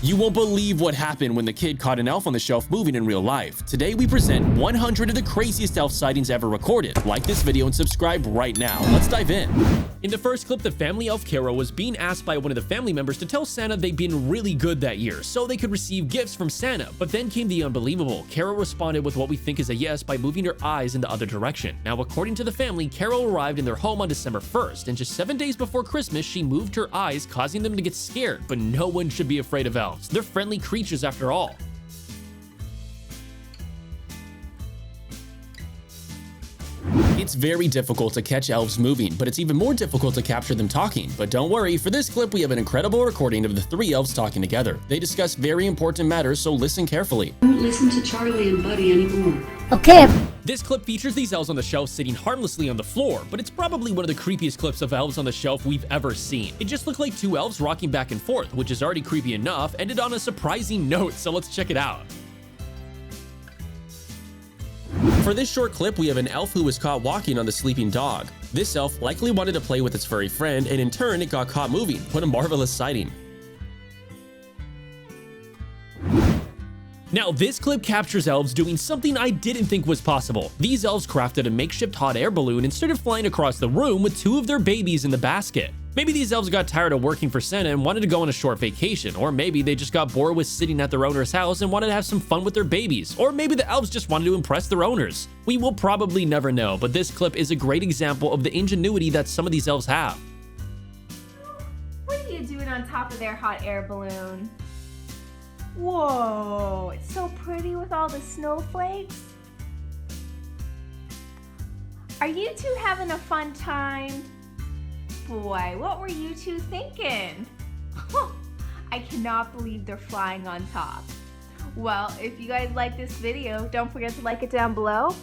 You won't believe what happened when the kid caught an elf on the shelf moving in real life. Today we present 100 of the craziest elf sightings ever recorded. Like this video and subscribe right now. Let's dive in. In the first clip, the family elf Carol was being asked by one of the family members to tell Santa they'd been really good that year so they could receive gifts from Santa. But then came the unbelievable. Carol responded with what we think is a yes by moving her eyes in the other direction. Now, according to the family, Carol arrived in their home on December 1st, and just 7 days before Christmas, she moved her eyes, causing them to get scared. But no one should be afraid of elves. They're friendly creatures after all. It's very difficult to catch elves moving, but it's even more difficult to capture them talking. But don't worry, for this clip we have an incredible recording of the 3 elves talking together. They discuss very important matters, so listen carefully. Don't listen to Charlie and Buddy anymore. Okay. This clip features these elves on the shelf sitting harmlessly on the floor, but it's probably one of the creepiest clips of elves on the shelf we've ever seen. It just looked like 2 elves rocking back and forth, which is already creepy enough, ended on a surprising note, so let's check it out. For this short clip, we have an elf who was caught walking on the sleeping dog. This elf likely wanted to play with its furry friend, and in turn it got caught moving. What a marvelous sighting. Now, this clip captures elves doing something I didn't think was possible. These elves crafted a makeshift hot air balloon and started flying across the room with 2 of their babies in the basket. Maybe these elves got tired of working for Santa and wanted to go on a short vacation, or maybe they just got bored with sitting at their owner's house and wanted to have some fun with their babies, or maybe the elves just wanted to impress their owners. We will probably never know, but this clip is a great example of the ingenuity that some of these elves have. What are you doing on top of their hot air balloon? Whoa, it's so pretty with all the snowflakes. Are you two having a fun time? Boy, what were you two thinking? I cannot believe they're flying on top. Well, if you guys like this video, don't forget to like it down below.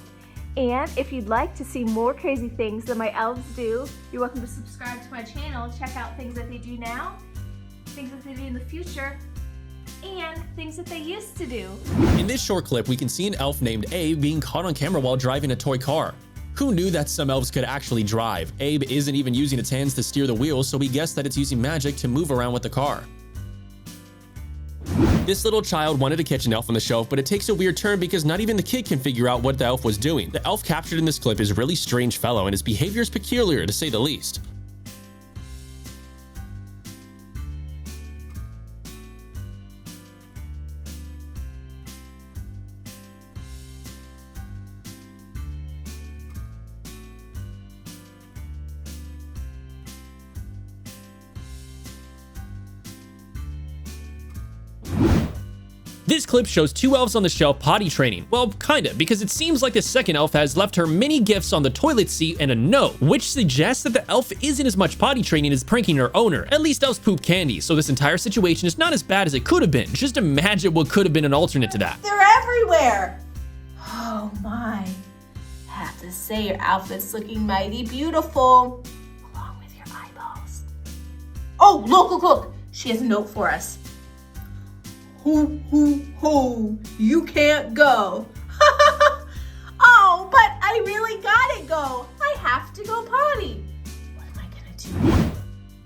And if you'd like to see more crazy things that my elves do, you're welcome to subscribe to my channel. Check out things that they do now, things that they do in the future, and things that they used to do. In this short clip, we can see an elf named Abe being caught on camera while driving a toy car. Who knew that some elves could actually drive? Abe isn't even using its hands to steer the wheels, so we guessed that it's using magic to move around with the car. This little child wanted to catch an elf on the shelf, but it takes a weird turn because not even the kid can figure out what the elf was doing. The elf captured in this clip is a really strange fellow, and his behavior is peculiar to say the least. This clip shows 2 elves on the shelf potty training. Well, kinda, because it seems like the second elf has left her many gifts on the toilet seat and a note, which suggests that the elf isn't as much potty training as pranking her owner. At least elves poop candy, so this entire situation is not as bad as it could have been. Just imagine what could have been an alternate to that. They're everywhere. Oh my. I have to say your outfit's looking mighty beautiful. Along with your eyeballs. Oh, look. She has a note for us. Ho, you can't go. Oh, but I really gotta go. I have to go potty. What am I gonna do?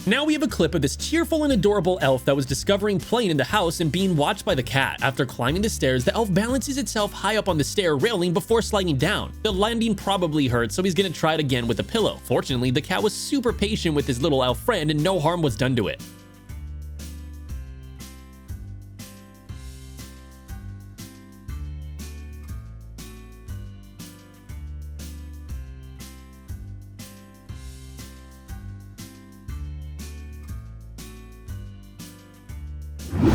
Now we have a clip of this cheerful and adorable elf that was discovering playing in the house and being watched by the cat. After climbing the stairs, the elf balances itself high up on the stair railing before sliding down. The landing probably hurt, so he's gonna try it again with a pillow. Fortunately, the cat was super patient with his little elf friend and no harm was done to it.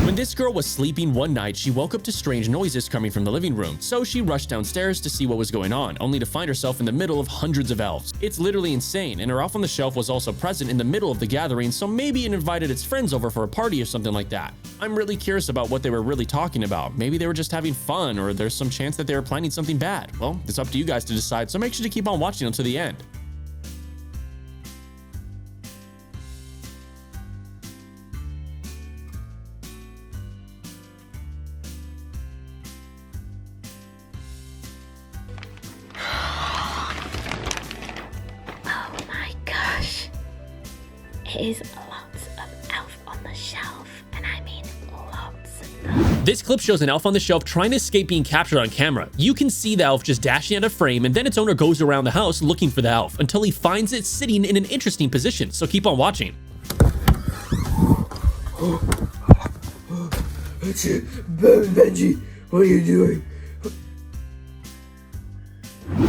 When this girl was sleeping one night, she woke up to strange noises coming from the living room, so she rushed downstairs to see what was going on, only to find herself in the middle of hundreds of elves. It's literally insane, and her elf on the shelf was also present in the middle of the gathering, so maybe it invited its friends over for a party or something like that. I'm really curious about what they were really talking about. Maybe they were just having fun, or there's some chance that they were planning something bad. Well, it's up to you guys to decide, so make sure to keep on watching until the end. Is lots of elf on the shelf, and I mean lots. This clip shows an elf on the shelf trying to escape being captured on camera. You can see the elf just dashing out of frame, and then its owner goes around the house looking for the elf until he finds it sitting in an interesting position, so keep on watching. Benji, what are you doing?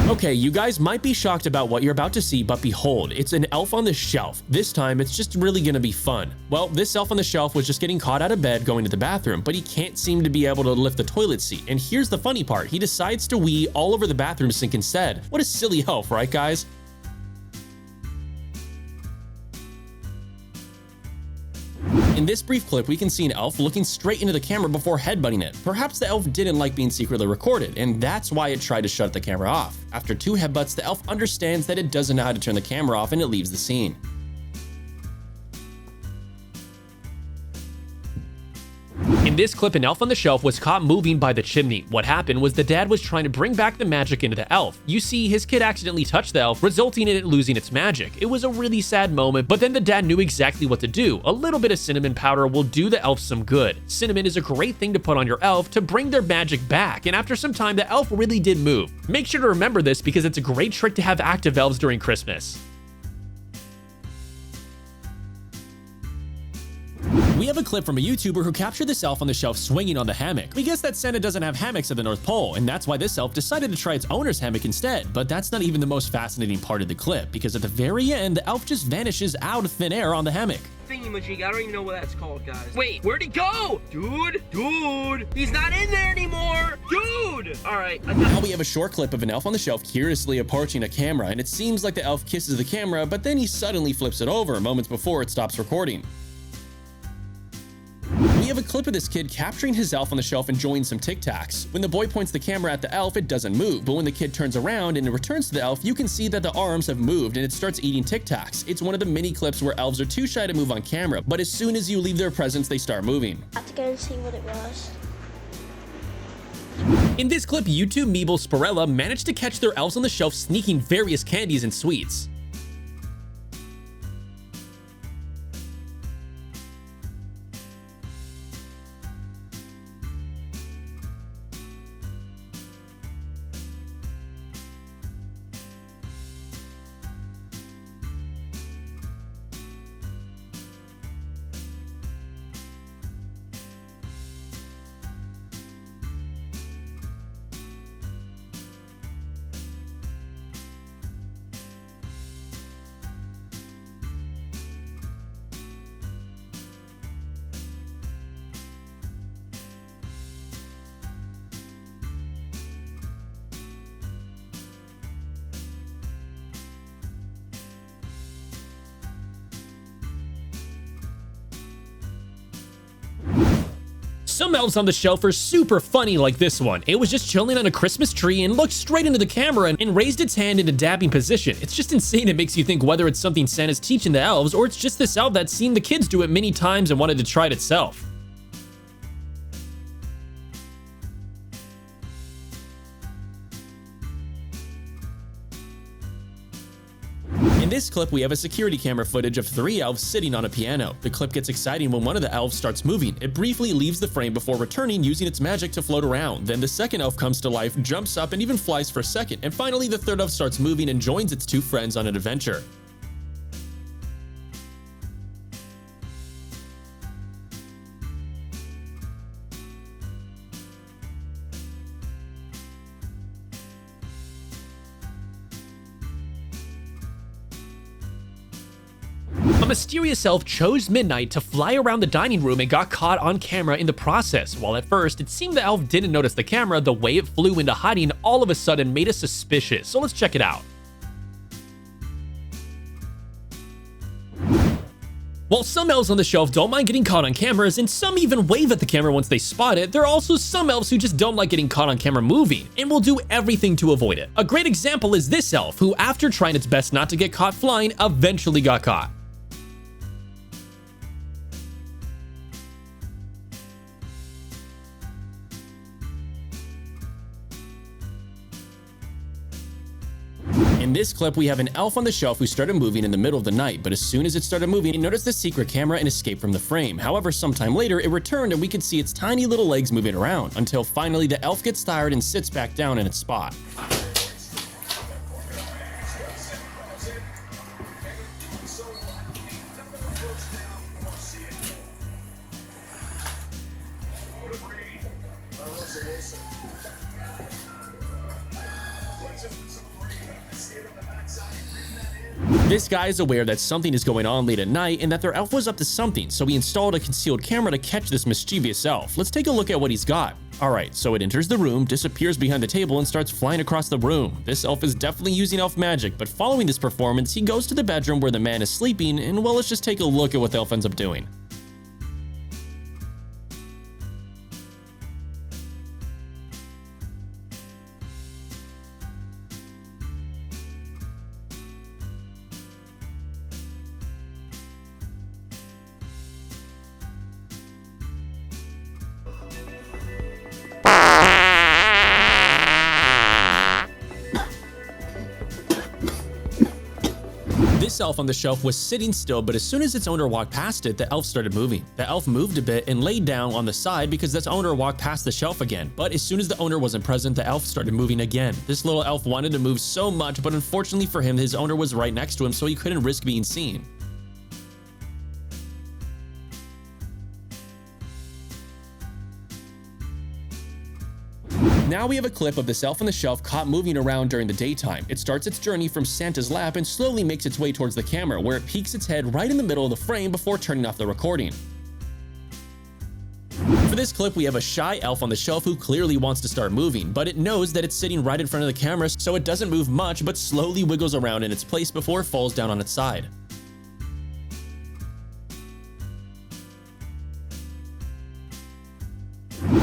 Okay, you guys might be shocked about what you're about to see, but behold, it's an elf on the shelf. This time, it's just really gonna be fun. Well, this elf on the shelf was just getting caught out of bed going to the bathroom, but he can't seem to be able to lift the toilet seat. And here's the funny part, he decides to wee all over the bathroom sink instead. What a silly elf, right guys? In this brief clip, we can see an elf looking straight into the camera before headbutting it. Perhaps the elf didn't like being secretly recorded, and that's why it tried to shut the camera off. After 2 headbutts, the elf understands that it doesn't know how to turn the camera off and it leaves the scene. In this clip, an elf on the shelf was caught moving by the chimney. What happened was the dad was trying to bring back the magic into the elf. You see, his kid accidentally touched the elf, resulting in it losing its magic. It was a really sad moment, but then the dad knew exactly what to do. A little bit of cinnamon powder will do the elf some good. Cinnamon is a great thing to put on your elf to bring their magic back, and after some time, the elf really did move. Make sure to remember this because it's a great trick to have active elves during Christmas. We have a clip from a YouTuber who captured this elf on the shelf swinging on the hammock. We guess that Santa doesn't have hammocks at the North Pole, and that's why this elf decided to try its owner's hammock instead. But that's not even the most fascinating part of the clip, because at the very end, the elf just vanishes out of thin air on the hammock. Thingy-majig, I don't even know what that's called, guys. Wait, where'd he go? Dude, he's not in there anymore. Dude! All right. Now we have a short clip of an elf on the shelf curiously approaching a camera, and it seems like the elf kisses the camera, but then he suddenly flips it over moments before it stops recording. We have a clip of this kid capturing his elf on the shelf enjoying some Tic Tacs. When the boy points the camera at the elf, it doesn't move, but when the kid turns around and it returns to the elf, you can see that the arms have moved and it starts eating Tic Tacs. It's one of the many clips where elves are too shy to move on camera, but as soon as you leave their presence, they start moving. I had to go and see what it was. In this clip, YouTube Meeble Spirella managed to catch their elves on the shelf sneaking various candies and sweets. Some elves on the shelf are super funny like this one. It was just chilling on a Christmas tree and looked straight into the camera and raised its hand in a dabbing position. It's just insane. It makes you think whether it's something Santa's teaching the elves or it's just this elf that's seen the kids do it many times and wanted to try it itself. In this clip, we have a security camera footage of 3 elves sitting on a piano. The clip gets exciting when one of the elves starts moving. It briefly leaves the frame before returning, using its magic to float around. Then the second elf comes to life, jumps up, and even flies for a second. And finally, the third elf starts moving and joins its 2 friends on an adventure. A mysterious elf chose midnight to fly around the dining room and got caught on camera in the process. While at first, it seemed the elf didn't notice the camera, the way it flew into hiding all of a sudden made us suspicious. So let's check it out. While some elves on the shelf don't mind getting caught on cameras, and some even wave at the camera once they spot it, there are also some elves who just don't like getting caught on camera moving, and will do everything to avoid it. A great example is this elf, who after trying its best not to get caught flying, eventually got caught. In this clip, we have an elf on the shelf who started moving in the middle of the night, but as soon as it started moving, it noticed the secret camera and escaped from the frame. However, sometime later, it returned and we could see its tiny little legs moving around, until finally the elf gets tired and sits back down in its spot. This guy is aware that something is going on late at night and that their elf was up to something, so he installed a concealed camera to catch this mischievous elf. Let's take a look at what he's got. Alright, so it enters the room, disappears behind the table, and starts flying across the room. This elf is definitely using elf magic, but following this performance, he goes to the bedroom where the man is sleeping, and well, let's just take a look at what the elf ends up doing. This elf on the shelf was sitting still, but as soon as its owner walked past it, the elf started moving. The elf moved a bit and laid down on the side because its owner walked past the shelf again. But as soon as the owner wasn't present, the elf started moving again. This little elf wanted to move so much, but unfortunately for him, his owner was right next to him, so he couldn't risk being seen. Now we have a clip of this elf on the shelf caught moving around during the daytime. It starts its journey from Santa's lap and slowly makes its way towards the camera, where it peeks its head right in the middle of the frame before turning off the recording. For this clip, we have a shy elf on the shelf who clearly wants to start moving, but it knows that it's sitting right in front of the camera, so it doesn't move much but slowly wiggles around in its place before it falls down on its side.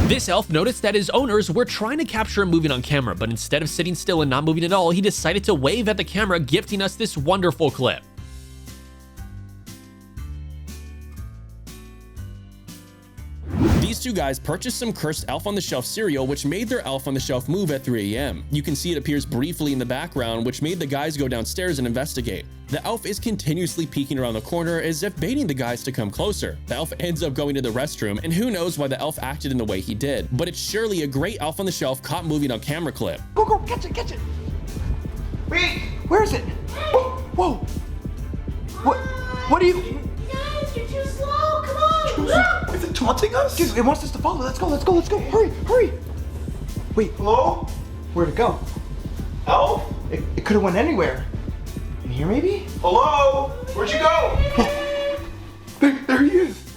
This elf noticed that his owners were trying to capture him moving on camera, but instead of sitting still and not moving at all, he decided to wave at the camera, gifting us this wonderful clip. These two guys purchased some cursed elf on the shelf cereal, which made their elf on the shelf move at 3 a.m. You can see it appears briefly in the background, which made the guys go downstairs and investigate. The elf is continuously peeking around the corner as if baiting the guys to come closer. The elf ends up going to the restroom, and who knows why the elf acted in the way he did, but it's surely a great elf on the shelf caught moving on camera clip. Go, catch it! Wait, where is it? Whoa! What are you? Guys, you're too slow. Come on. Is it taunting us? Dude, it wants us to follow. Let's go. Hurry. Wait, hello? Where'd it go? Elf? It could have went anywhere. In here, maybe? Hello? Where'd you go? there he is.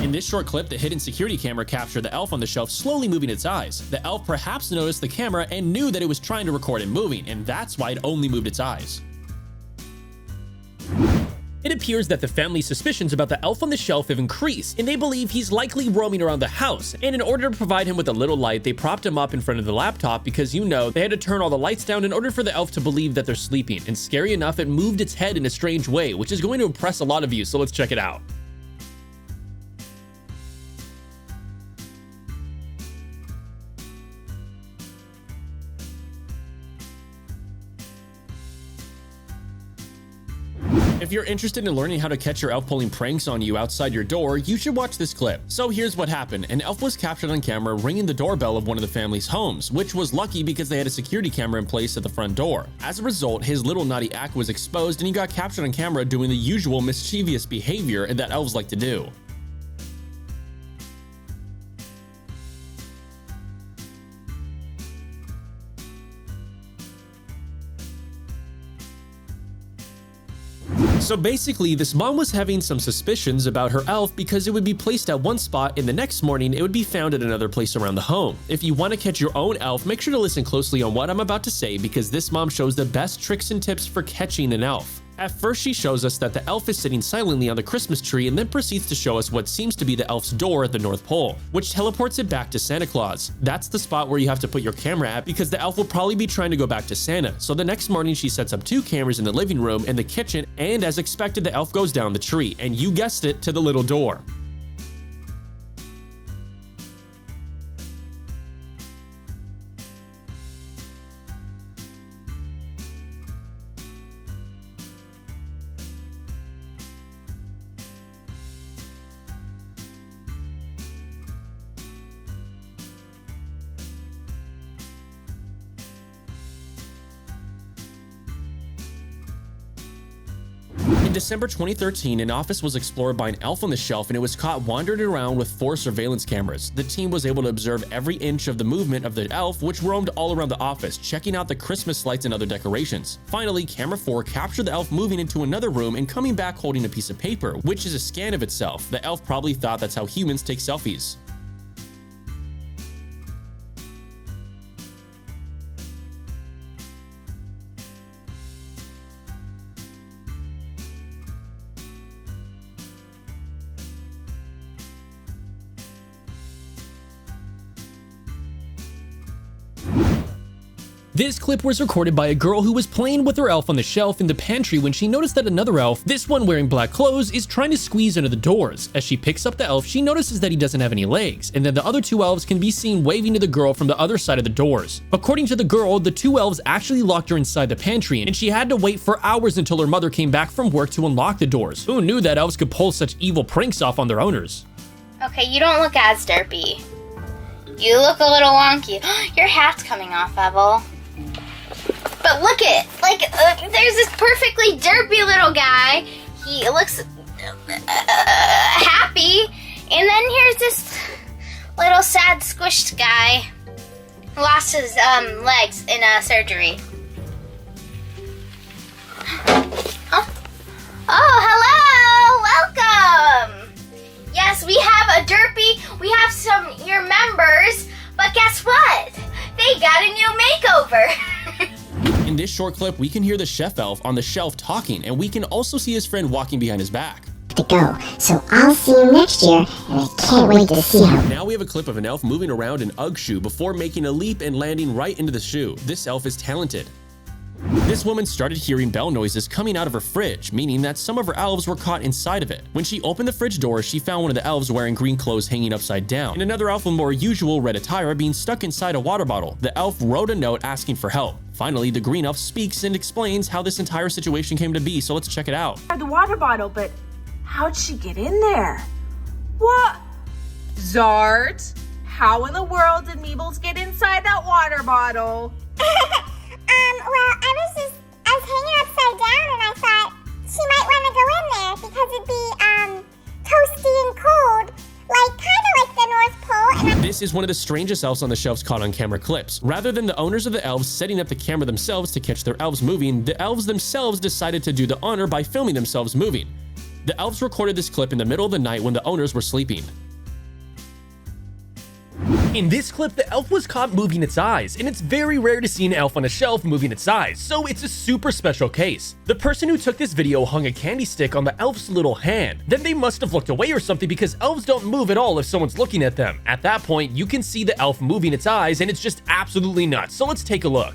In this short clip, the hidden security camera captured the elf on the shelf slowly moving its eyes. The elf perhaps noticed the camera and knew that it was trying to record it moving, and that's why it only moved its eyes. It appears that the family's suspicions about the elf on the shelf have increased, and they believe he's likely roaming around the house, and in order to provide him with a little light, they propped him up in front of the laptop because, they had to turn all the lights down in order for the elf to believe that they're sleeping, and scary enough, it moved its head in a strange way, which is going to impress a lot of you, so let's check it out. If you're interested in learning how to catch your elf pulling pranks on you outside your door, you should watch this clip. So here's what happened. An elf was captured on camera ringing the doorbell of one of the family's homes, which was lucky because they had a security camera in place at the front door. As a result, his little naughty act was exposed and he got captured on camera doing the usual mischievous behavior that elves like to do. So basically, this mom was having some suspicions about her elf because it would be placed at one spot and the next morning it would be found at another place around the home. If you want to catch your own elf, make sure to listen closely on what I'm about to say because this mom shows the best tricks and tips for catching an elf. At first, she shows us that the elf is sitting silently on the Christmas tree and then proceeds to show us what seems to be the elf's door at the North Pole, which teleports it back to Santa Claus. That's the spot where you have to put your camera at because the elf will probably be trying to go back to Santa. So the next morning, she sets up 2 cameras in the living room and the kitchen, and as expected, the elf goes down the tree, and you guessed it, to the little door. December 2013, an office was explored by an elf on the shelf and it was caught wandering around with 4 surveillance cameras. The team was able to observe every inch of the movement of the elf, which roamed all around the office, checking out the Christmas lights and other decorations. Finally, camera 4 captured the elf moving into another room and coming back holding a piece of paper, which is a scan of itself. The elf probably thought that's how humans take selfies. This clip was recorded by a girl who was playing with her elf on the shelf in the pantry when she noticed that another elf, this one wearing black clothes, is trying to squeeze under the doors. As she picks up the elf, she notices that he doesn't have any legs, and then the other 2 elves can be seen waving to the girl from the other side of the doors. According to the girl, the 2 elves actually locked her inside the pantry, and she had to wait for hours until her mother came back from work to unlock the doors. Who knew that elves could pull such evil pranks off on their owners? Okay, you don't look as derpy. You look a little wonky. Your hat's coming off, Evel. But look at, there's this perfectly derpy little guy. He looks happy. And then here's this little sad squished guy who lost his legs in surgery. Oh, hello! Welcome! Yes, we have a derpy. We have your members. But guess what? They got a new makeover. In this short clip, we can hear the chef elf on the shelf talking, and we can also see his friend walking behind his back. To go, so I'll see you next year, and I can't wait to see how. Now we have a clip of an elf moving around an UGG shoe before making a leap and landing right into the shoe. This elf is talented. This woman started hearing bell noises coming out of her fridge, meaning that some of her elves were caught inside of it. When she opened the fridge door, she found one of the elves wearing green clothes hanging upside down, and another elf with more usual red attire being stuck inside a water bottle. The elf wrote a note asking for help. Finally, the green elf speaks and explains how this entire situation came to be, so let's check it out. The water bottle, but how'd she get in there? What? Zart, how in the world did Meebles get inside that water bottle? Well, I was hanging upside down and I thought she might want to go in there because it'd be, toasty and cold, kind of like the North Pole. And this is one of the strangest elves on the shelves caught on camera clips. Rather than the owners of the elves setting up the camera themselves to catch their elves moving, the elves themselves decided to do the honor by filming themselves moving. The elves recorded this clip in the middle of the night when the owners were sleeping. In this clip, the elf was caught moving its eyes, and it's very rare to see an elf on a shelf moving its eyes, so it's a super special case. The person who took this video hung a candy stick on the elf's little hand. Then they must have looked away or something because elves don't move at all if someone's looking at them. At that point, you can see the elf moving its eyes, and it's just absolutely nuts, so let's take a look.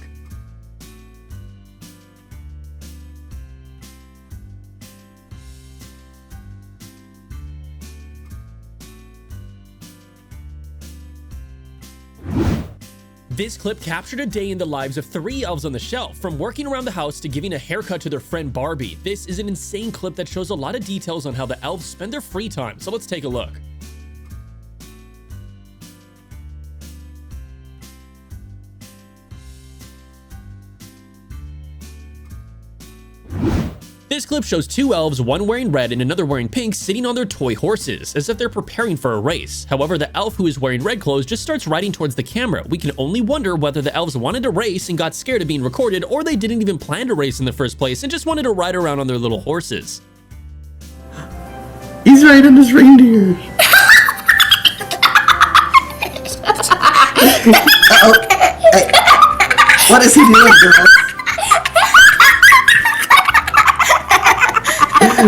This clip captured a day in the lives of 3 elves on the shelf, from working around the house to giving a haircut to their friend Barbie. This is an insane clip that shows a lot of details on how the elves spend their free time, so let's take a look. This clip shows 2 elves, one wearing red and another wearing pink, sitting on their toy horses, as if they're preparing for a race. However, the elf who is wearing red clothes just starts riding towards the camera. We can only wonder whether the elves wanted to race and got scared of being recorded, or they didn't even plan to race in the first place and just wanted to ride around on their little horses. He's riding his reindeer. What is he doing, girl?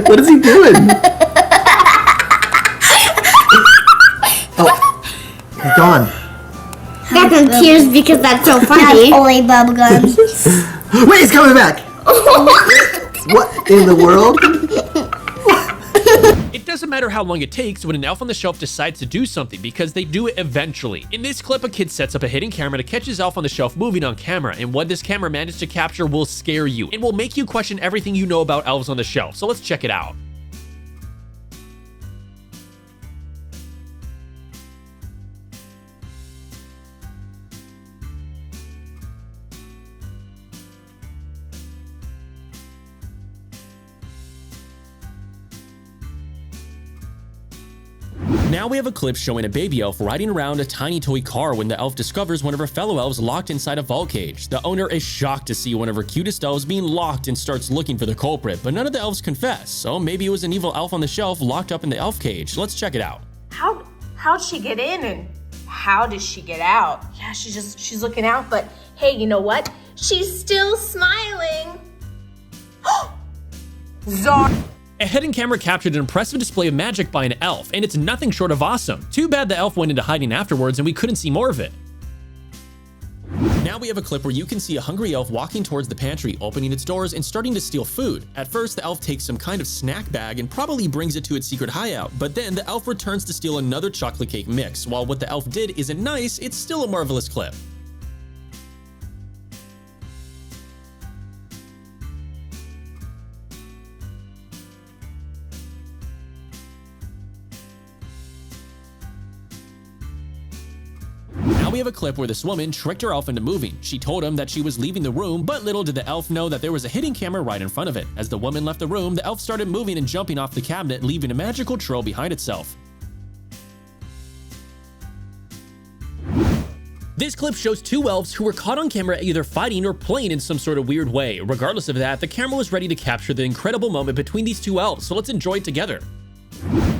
What is he doing? Oh, he's gone. Got some tears because that's so funny. Only bubblegums. Wait, he's coming back. What in the world? It doesn't matter how long it takes when an elf on the shelf decides to do something, because they do it eventually. In this clip, a kid sets up a hidden camera to catch his elf on the shelf moving on camera, and what this camera managed to capture will scare you and will make you question everything you know about elves on the shelf, so let's check it out. Now we have a clip showing a baby elf riding around a tiny toy car when the elf discovers one of her fellow elves locked inside a vault cage. The owner is shocked to see one of her cutest elves being locked and starts looking for the culprit, but none of the elves confess, so maybe it was an evil elf on the shelf locked up in the elf cage. Let's check it out. How'd she get in and how did she get out? Yeah, she's looking out, but hey, you know what? She's still smiling. Zar. A hidden camera captured an impressive display of magic by an elf, and it's nothing short of awesome. Too bad the elf went into hiding afterwards and we couldn't see more of it. Now we have a clip where you can see a hungry elf walking towards the pantry, opening its doors and starting to steal food. At first, the elf takes some kind of snack bag and probably brings it to its secret hideout, but then the elf returns to steal another chocolate cake mix. While what the elf did isn't nice, it's still a marvelous clip. Now we have a clip where this woman tricked her elf into moving. She told him that she was leaving the room, but little did the elf know that there was a hidden camera right in front of it. As the woman left the room, the elf started moving and jumping off the cabinet, leaving a magical trail behind itself. This clip shows two elves who were caught on camera either fighting or playing in some sort of weird way. Regardless of that, the camera was ready to capture the incredible moment between these two elves, so let's enjoy it together.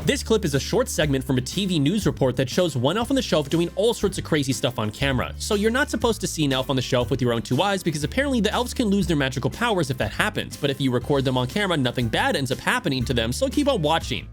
This clip is a short segment from a TV news report that shows one elf on the shelf doing all sorts of crazy stuff on camera. So you're not supposed to see an elf on the shelf with your own two eyes because apparently the elves can lose their magical powers if that happens. But if you record them on camera, nothing bad ends up happening to them, so keep on watching.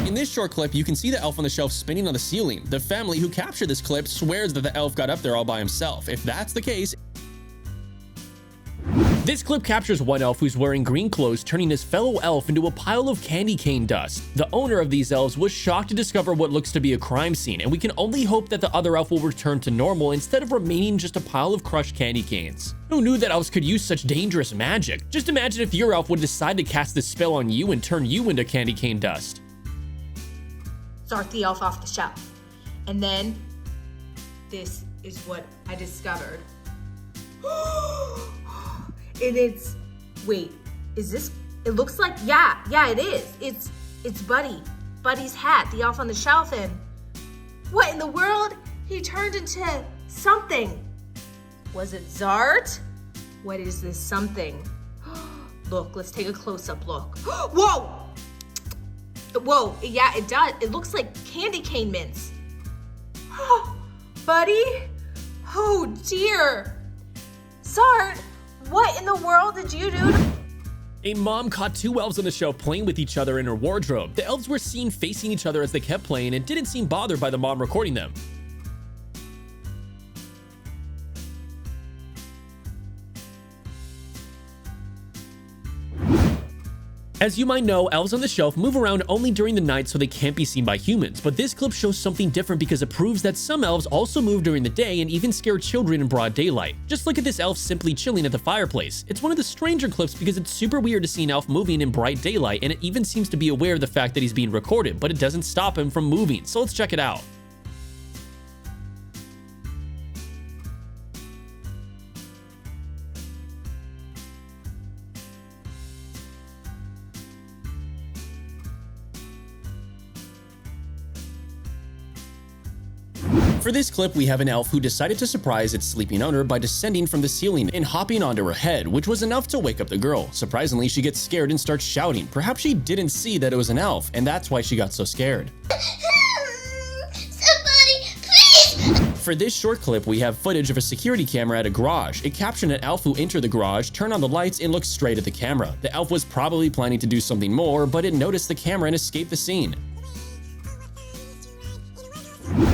In this short clip, you can see the elf on the shelf spinning on the ceiling. The family who captured this clip swears that the elf got up there all by himself. If that's the case, this clip captures one elf who's wearing green clothes turning his fellow elf into a pile of candy cane dust. The owner of these elves was shocked to discover what looks to be a crime scene, and we can only hope that the other elf will return to normal instead of remaining just a pile of crushed candy canes. Who knew that elves could use such dangerous magic? Just imagine if your elf would decide to cast this spell on you and turn you into candy cane dust. Start the elf off the shelf. And then, this is what I discovered. And it's, wait, is this, it looks like, yeah, it is. It's Buddy. Buddy's hat, the elf on the shelf, and what in the world? He turned into something. Was it Zart? What is this something? Look, let's take a close-up look. Whoa! Whoa, yeah, it does. It looks like candy cane mints. Buddy? Oh, dear. Zart, what in the world did you do? A mom caught two elves on the shelf playing with each other in her wardrobe. The elves were seen facing each other as they kept playing and didn't seem bothered by the mom recording them. As you might know, elves on the shelf move around only during the night so they can't be seen by humans, but this clip shows something different because it proves that some elves also move during the day and even scare children in broad daylight. Just look at this elf simply chilling at the fireplace. It's one of the stranger clips because it's super weird to see an elf moving in bright daylight, and it even seems to be aware of the fact that he's being recorded, but it doesn't stop him from moving, so let's check it out. For this clip, we have an elf who decided to surprise its sleeping owner by descending from the ceiling and hopping onto her head, which was enough to wake up the girl. Surprisingly, she gets scared and starts shouting. Perhaps she didn't see that it was an elf, and that's why she got so scared. Somebody, please! For this short clip, we have footage of a security camera at a garage. It captured an elf who entered the garage, turned on the lights, and looked straight at the camera. The elf was probably planning to do something more, but it noticed the camera and escaped the scene.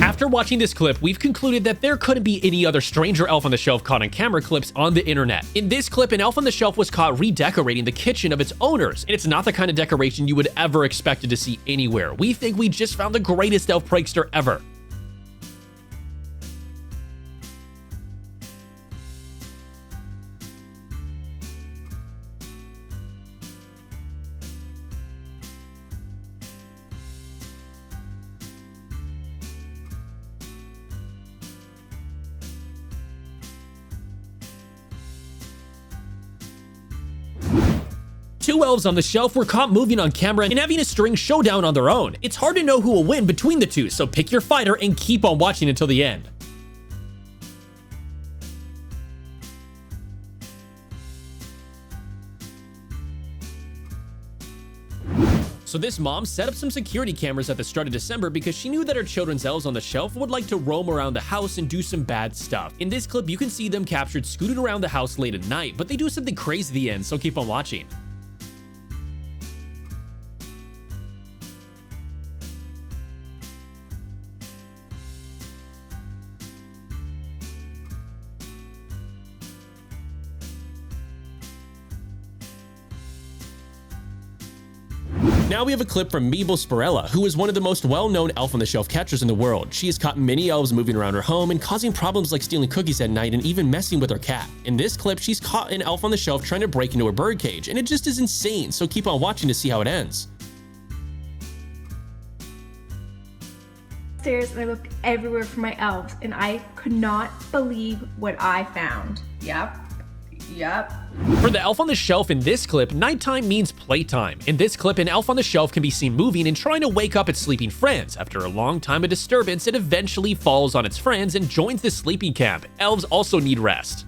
After watching this clip, we've concluded that there couldn't be any other stranger elf on the shelf caught on camera clips on the internet. In this clip, an elf on the shelf was caught redecorating the kitchen of its owners, and it's not the kind of decoration you would ever expect to see anywhere. We think we just found the greatest elf prankster ever. two elves on the shelf were caught moving on camera and having a string showdown on their own. It's hard to know who will win between the two, so pick your fighter and keep on watching until the end. So this mom set up some security cameras at the start of December because she knew that her children's elves on the shelf would like to roam around the house and do some bad stuff. In this clip, you can see them captured scooting around the house late at night, but they do something crazy at the end, so keep on watching. Now we have a clip from Spirella, who is one of the most well-known elf on the shelf catchers in the world. She has caught many elves moving around her home and causing problems like stealing cookies at night and even messing with her cat. In this clip, she's caught an elf on the shelf trying to break into her bird cage, and it just is insane, so keep on watching to see how it ends. Upstairs and I looked everywhere for my elves and I could not believe what I found. Yep. For the elf on the shelf in this clip, nighttime means playtime. In this clip, an elf on the shelf can be seen moving and trying to wake up its sleeping friends. After a long time of disturbance, it eventually falls on its friends and joins the sleeping camp. Elves also need rest.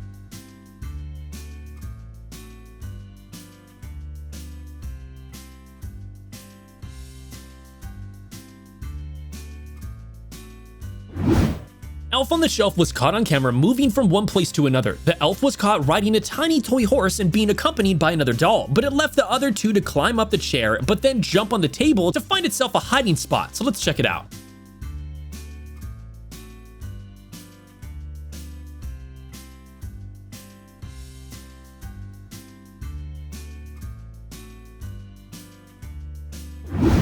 Elf on the shelf was caught on camera moving from one place to another. The elf was caught riding a tiny toy horse and being accompanied by another doll, but it left the other two to climb up the chair, but then jump on the table to find itself a hiding spot. So let's check it out.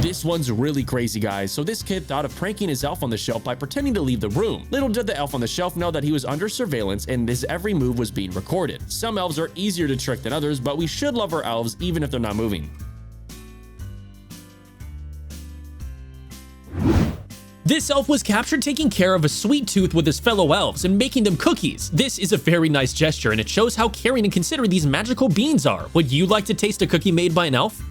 This one's really crazy, guys. So this kid thought of pranking his elf on the shelf by pretending to leave the room. Little did the elf on the shelf know that he was under surveillance and his every move was being recorded. Some elves are easier to trick than others, but we should love our elves even if they're not moving. This elf was captured taking care of a sweet tooth with his fellow elves and making them cookies. This is a very nice gesture and it shows how caring and considerate these magical beings are. Would you like to taste a cookie made by an elf?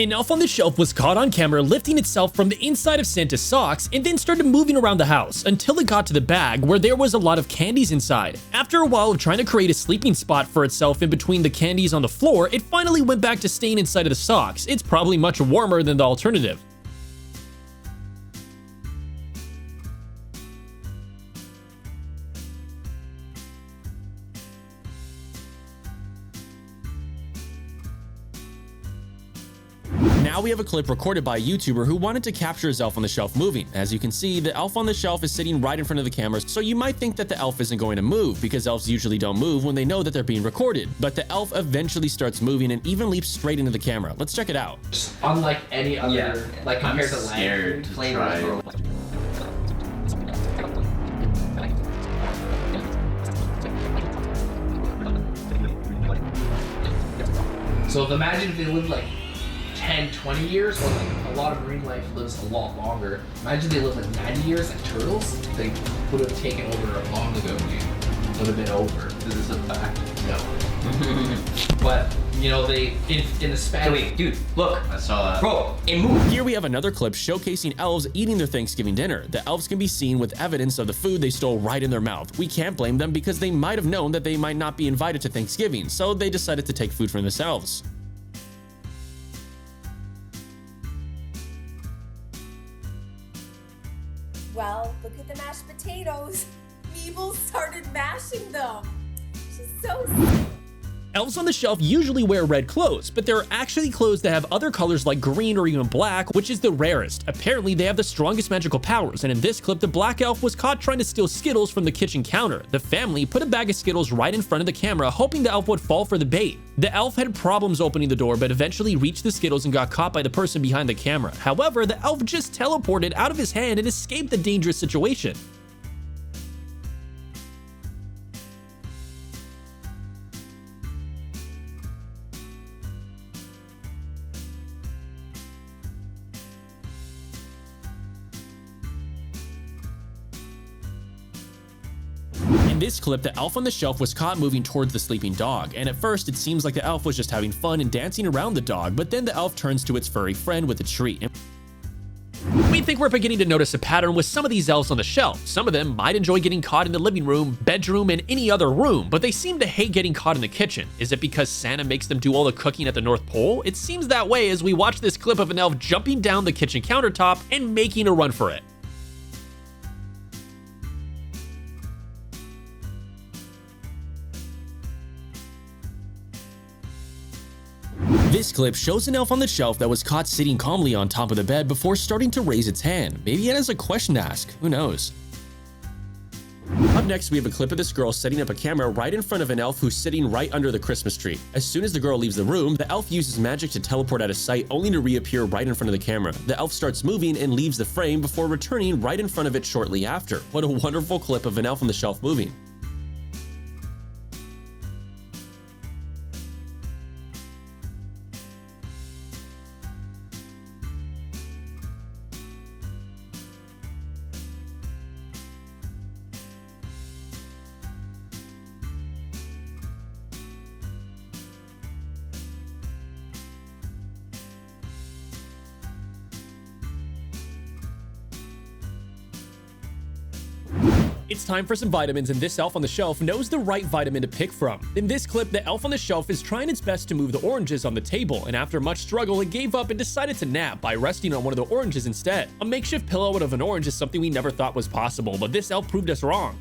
An elf on the shelf was caught on camera lifting itself from the inside of Santa's socks and then started moving around the house until it got to the bag where there was a lot of candies inside. After a while of trying to create a sleeping spot for itself in between the candies on the floor, it finally went back to staying inside of the socks. It's probably much warmer than the alternative. Now we have a clip recorded by a YouTuber who wanted to capture his elf on the shelf moving. As you can see, the elf on the shelf is sitting right in front of the camera, so you might think that the elf isn't going to move because elves usually don't move when they know that they're being recorded. But the elf eventually starts moving and even leaps straight into the camera. Let's check it out. Unlike any other, like compared to scared to try. So imagine if they lived like 10, 20 years, or like a lot of marine life lives a lot longer. Imagine they lived like 90 years like turtles. They would have taken over long ago, dude. Would have been over. Is this a fact? No. But, you know, they, in the span. Wait, dude, look. I saw that. Bro, it moved. Here we have another clip showcasing elves eating their Thanksgiving dinner. The elves can be seen with evidence of the food they stole right in their mouth. We can't blame them because they might have known that they might not be invited to Thanksgiving, so they decided to take food for themselves. Well, look at the mashed potatoes. Meeble started mashing them. She's so Elves on the shelf usually wear red clothes, but there are actually clothes that have other colors like green or even black, which is the rarest. Apparently, they have the strongest magical powers, and in this clip, the black elf was caught trying to steal Skittles from the kitchen counter. The family put a bag of Skittles right in front of the camera, hoping the elf would fall for the bait. The elf had problems opening the door, but eventually reached the Skittles and got caught by the person behind the camera. However, the elf just teleported out of his hand and escaped the dangerous situation. In In this clip, the elf on the shelf was caught moving towards the sleeping dog, and at first it seems like the elf was just having fun and dancing around the dog, but then the elf turns to its furry friend with a treat. We think we're beginning to notice a pattern with some of these elves on the shelf. Some of them might enjoy getting caught in the living room, bedroom, and any other room, but they seem to hate getting caught in the kitchen. Is it because Santa makes them do all the cooking at the North Pole? It seems that way as we watch this clip of an elf jumping down the kitchen countertop and making a run for it. This clip shows an elf on the shelf that was caught sitting calmly on top of the bed before starting to raise its hand. Maybe it has a question to ask, who knows? Up next, we have a clip of this girl setting up a camera right in front of an elf who's sitting right under the Christmas tree. As soon as the girl leaves the room, the elf uses magic to teleport out of sight only to reappear right in front of the camera. The elf starts moving and leaves the frame before returning right in front of it shortly after. What a wonderful clip of an elf on the shelf moving. It's time for some vitamins, and this elf on the shelf knows the right vitamin to pick from. In this clip, the elf on the shelf is trying its best to move the oranges on the table, and after much struggle, it gave up and decided to nap by resting on one of the oranges instead. A makeshift pillow out of an orange is something we never thought was possible, but this elf proved us wrong.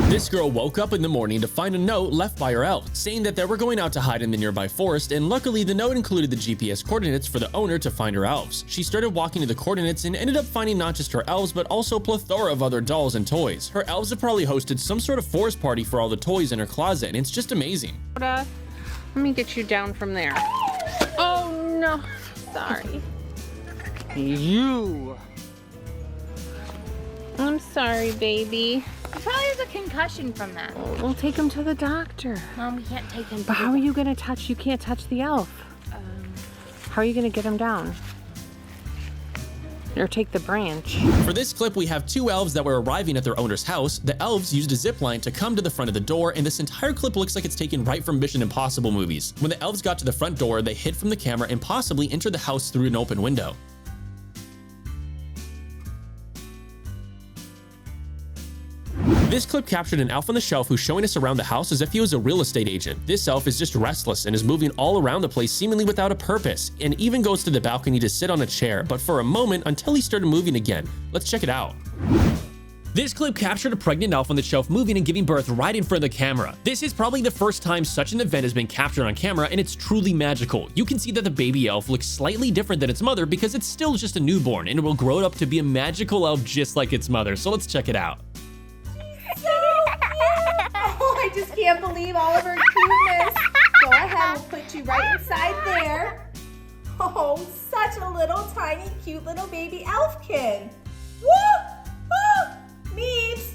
This girl woke up in the morning to find a note left by her elf, saying that they were going out to hide in the nearby forest, and luckily the note included the GPS coordinates for the owner to find her elves. She started walking to the coordinates and ended up finding not just her elves, but also a plethora of other dolls and toys. Her elves have probably hosted some sort of forest party for all the toys in her closet, and it's just amazing. Let me get you down from there. Oh no, sorry. You. I'm sorry, baby. He probably has a concussion from that. We'll take him to the doctor. Mom, we can't take him. But how are you gonna touch? You can't touch the elf. How are you gonna get him down? Or take the branch. For this clip, we have two elves that were arriving at their owner's house. The elves used a zip line to come to the front of the door, and this entire clip looks like it's taken right from Mission Impossible movies. When the elves got to the front door, they hid from the camera and possibly entered the house through an open window. This clip captured an elf on the shelf who's showing us around the house as if he was a real estate agent. This elf is just restless and is moving all around the place seemingly without a purpose, and even goes to the balcony to sit on a chair, but for a moment until he started moving again. Let's check it out. This clip captured a pregnant elf on the shelf moving and giving birth right in front of the camera. This is probably the first time such an event has been captured on camera, and it's truly magical. You can see that the baby elf looks slightly different than its mother because it's still just a newborn, and it will grow up to be a magical elf just like its mother. So let's check it out. Oh, I just can't believe all of her cuteness. Go ahead, we'll put you right inside there. Oh, such a little tiny, cute little baby elfkin. Woo! Oh, Meeps,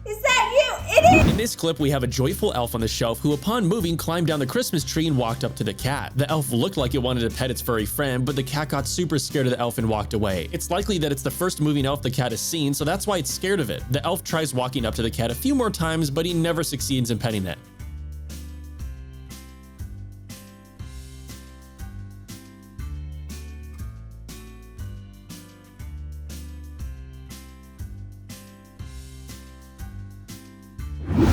is that you? It is! In this clip, we have a joyful elf on the shelf who, upon moving, climbed down the Christmas tree and walked up to the cat. The elf looked like it wanted to pet its furry friend, but the cat got super scared of the elf and walked away. It's likely that it's the first moving elf the cat has seen, so that's why it's scared of it. The elf tries walking up to the cat a few more times, but he never succeeds in petting it.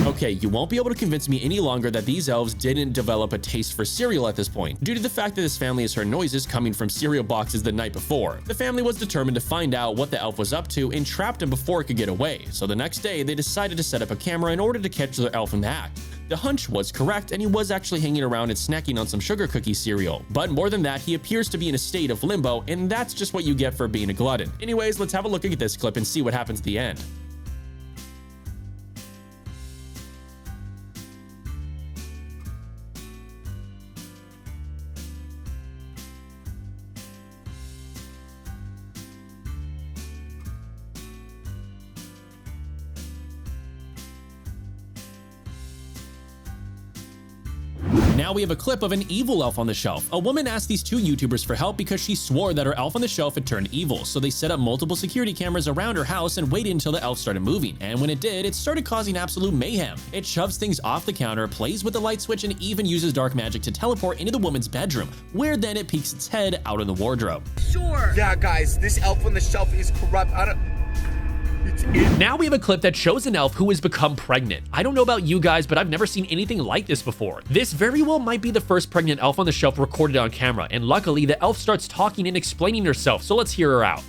Okay, you won't be able to convince me any longer that these elves didn't develop a taste for cereal at this point, due to the fact that this family has heard noises coming from cereal boxes the night before. The family was determined to find out what the elf was up to and trapped him before it could get away, so the next day they decided to set up a camera in order to catch their elf in the act. The hunch was correct, and he was actually hanging around and snacking on some sugar cookie cereal. But more than that, he appears to be in a state of limbo, and that's just what you get for being a glutton. Anyways, let's have a look at this clip and see what happens at the end. Now we have a clip of an evil elf on the shelf. A woman asked these two YouTubers for help because she swore that her elf on the shelf had turned evil, so they set up multiple security cameras around her house and waited until the elf started moving, and when it did, it started causing absolute mayhem. It shoves things off the counter, plays with the light switch, and even uses dark magic to teleport into the woman's bedroom, where then it peeks its head out of the wardrobe. Sure. Yeah, guys, this elf on the shelf is corrupt. Now we have a clip that shows an elf who has become pregnant. I don't know about you guys, but I've never seen anything like this before. This very well might be the first pregnant elf on the shelf recorded on camera, and luckily the elf starts talking and explaining herself, so let's hear her out.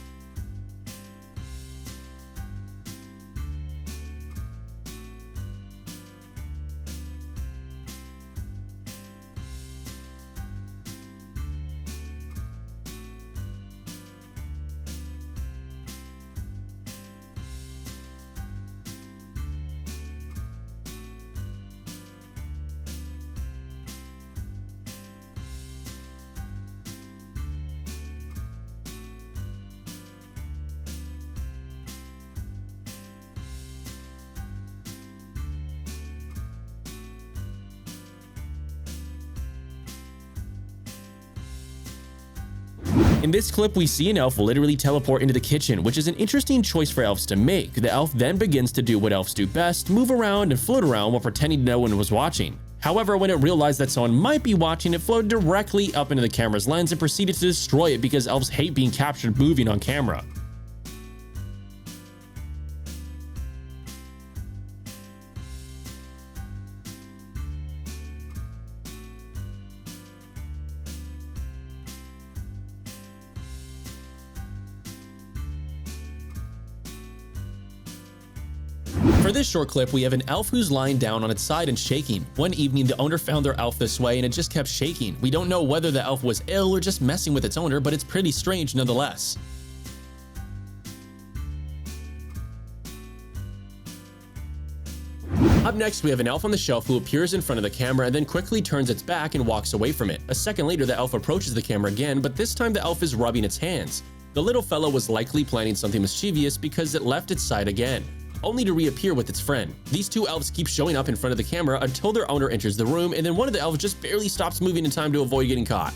In this clip, we see an elf literally teleport into the kitchen, which is an interesting choice for elves to make. The elf then begins to do what elves do best, move around and float around while pretending no one was watching. However, when it realized that someone might be watching, it floated directly up into the camera's lens and proceeded to destroy it because elves hate being captured moving on camera. For this short clip, we have an elf who's lying down on its side and shaking. One evening, the owner found their elf this way and it just kept shaking. We don't know whether the elf was ill or just messing with its owner, but it's pretty strange nonetheless. Up next, we have an elf on the shelf who appears in front of the camera and then quickly turns its back and walks away from it. A second later, the elf approaches the camera again, but this time the elf is rubbing its hands. The little fellow was likely planning something mischievous because it left its side again, only to reappear with its friend. These two elves keep showing up in front of the camera until their owner enters the room, and then one of the elves just barely stops moving in time to avoid getting caught.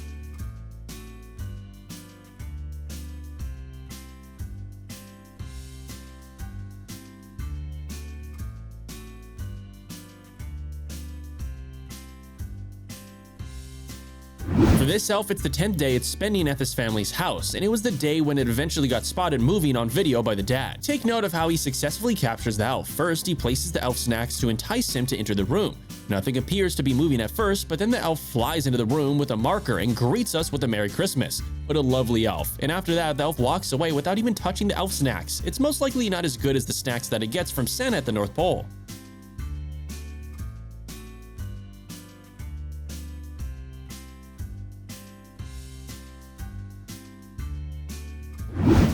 For this elf, it's the 10th day it's spending at this family's house, and it was the day when it eventually got spotted moving on video by the dad. Take note of how he successfully captures the elf. First, he places the elf snacks to entice him to enter the room. Nothing appears to be moving at first, but then the elf flies into the room with a marker and greets us with a Merry Christmas. What a lovely elf. And after that, the elf walks away without even touching the elf snacks. It's most likely not as good as the snacks that it gets from Santa at the North Pole.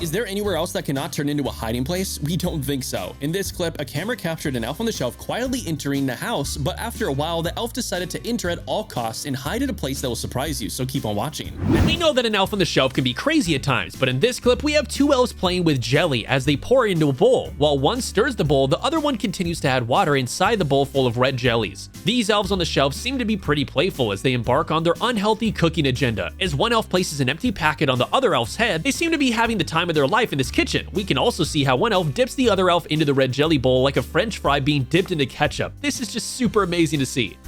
Is there anywhere else that cannot turn into a hiding place? We don't think so. In this clip, a camera captured an elf on the shelf quietly entering the house, but after a while, the elf decided to enter at all costs and hide at a place that will surprise you, so keep on watching. And we know that an elf on the shelf can be crazy at times, but in this clip, we have two elves playing with jelly as they pour it into a bowl. While one stirs the bowl, the other one continues to add water inside the bowl full of red jellies. These elves on the shelf seem to be pretty playful as they embark on their unhealthy cooking agenda. As one elf places an empty packet on the other elf's head, they seem to be having the time of their life in this kitchen. We can also see how one elf dips the other elf into the red jelly bowl like a French fry being dipped into ketchup. This is just super amazing to see.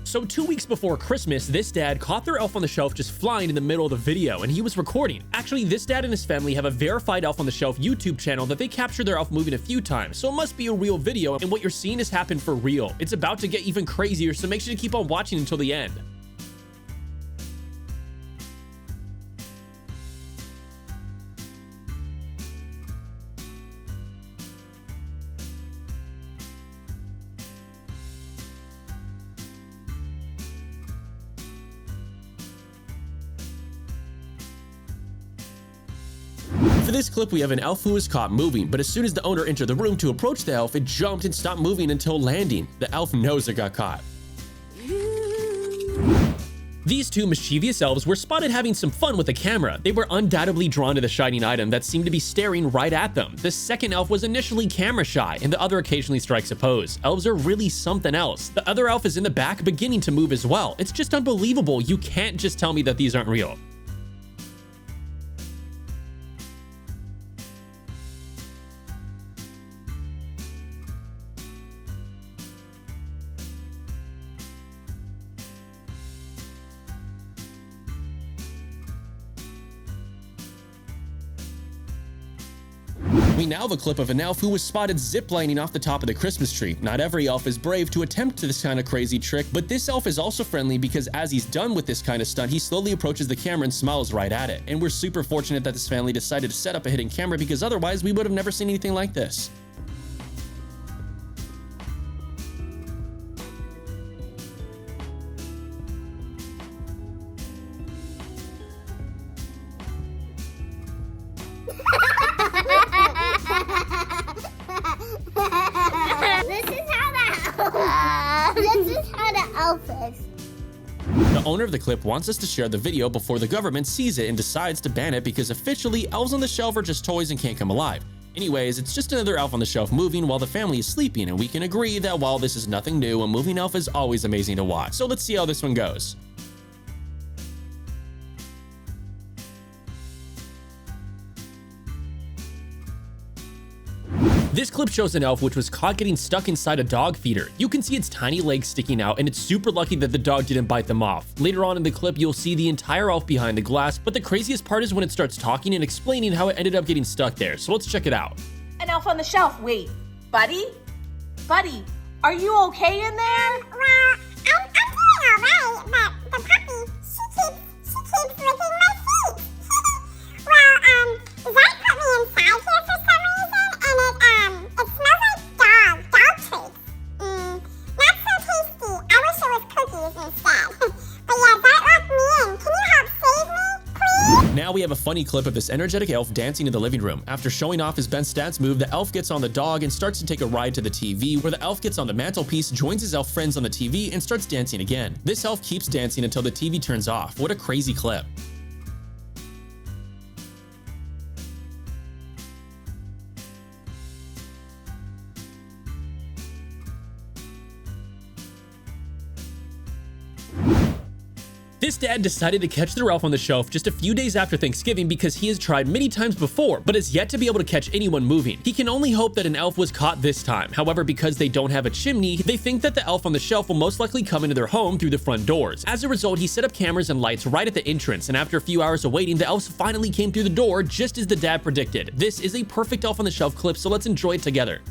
So 2 weeks before Christmas, this dad caught their elf on the shelf just flying in the middle of the video, and he was recording. Actually, this dad and his family have a verified elf on the shelf YouTube channel that they captured their elf moving a few times, so it must be a real video, and what you're seeing has happened for real. It's about to get even crazier, so make sure to keep on watching until the end. For this clip, we have an elf who is caught moving, but as soon as the owner entered the room to approach the elf, it jumped and stopped moving until landing. The elf knows it got caught. These two mischievous elves were spotted having some fun with the camera. They were undoubtedly drawn to the shining item that seemed to be staring right at them. The second elf was initially camera shy, and the other occasionally strikes a pose. Elves are really something else. The other elf is in the back beginning to move as well. It's just unbelievable. You can't just tell me that these aren't real. We now have a clip of an elf who was spotted ziplining off the top of the Christmas tree. Not every elf is brave to attempt this kind of crazy trick, but this elf is also friendly because as he's done with this kind of stunt, he slowly approaches the camera and smiles right at it. And we're super fortunate that this family decided to set up a hidden camera because otherwise we would have never seen anything like this. This is how the elf is. The owner of the clip wants us to share the video before the government sees it and decides to ban it because officially elves on the shelf are just toys and can't come alive. Anyways, it's just another elf on the shelf moving while the family is sleeping, and we can agree that while this is nothing new, a moving elf is always amazing to watch. So let's see how this one goes. This clip shows an elf which was caught getting stuck inside a dog feeder. You can see its tiny legs sticking out, and it's super lucky that the dog didn't bite them off. Later on in the clip, you'll see the entire elf behind the glass, but the craziest part is when it starts talking and explaining how it ended up getting stuck there. So let's check it out. An elf on the shelf. Wait, buddy? Buddy, are you okay in there? Well, I'm doing alright, but the puppy, she keeps licking my feet. Well, Zach put me inside here for some reason, and it smells like dog treats. Not so tasty. I wish it was cookies instead. But yeah, Zach locked me in. Can you help save me, please? Now we have a funny clip of this energetic elf dancing in the living room. After showing off his best stats move, the elf gets on the dog and starts to take a ride to the TV, where the elf gets on the mantelpiece, joins his elf friends on the TV, and starts dancing again. This elf keeps dancing until the TV turns off. What a crazy clip. This dad decided to catch the elf on the shelf just a few days after Thanksgiving because he has tried many times before, but has yet to be able to catch anyone moving. He can only hope that an elf was caught this time. However, because they don't have a chimney, they think that the elf on the shelf will most likely come into their home through the front doors. As a result, he set up cameras and lights right at the entrance, and after a few hours of waiting, the elves finally came through the door just as the dad predicted. This is a perfect elf on the shelf clip, so let's enjoy it together.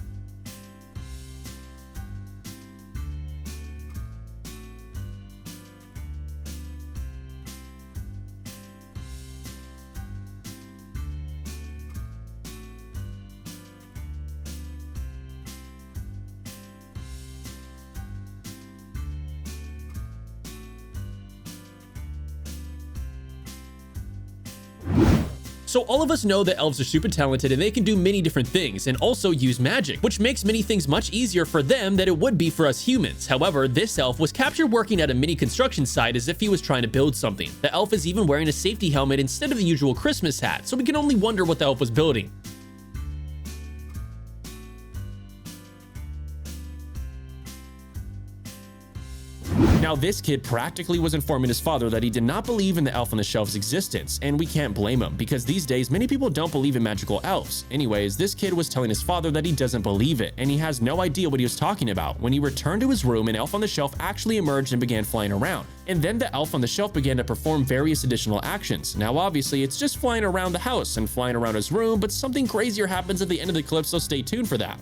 So all of us know that elves are super talented and they can do many different things and also use magic, which makes many things much easier for them than it would be for us humans. However, this elf was captured working at a mini construction site as if he was trying to build something. The elf is even wearing a safety helmet instead of the usual Christmas hat, so we can only wonder what the elf was building. Now, this kid practically was informing his father that he did not believe in the elf on the shelf's existence, and we can't blame him, because these days many people don't believe in magical elves. Anyways, this kid was telling his father that he doesn't believe it, and he has no idea what he was talking about. When he returned to his room, an elf on the shelf actually emerged and began flying around, and then the elf on the shelf began to perform various additional actions. Now, obviously, it's just flying around the house and flying around his room, but something crazier happens at the end of the clip, so stay tuned for that.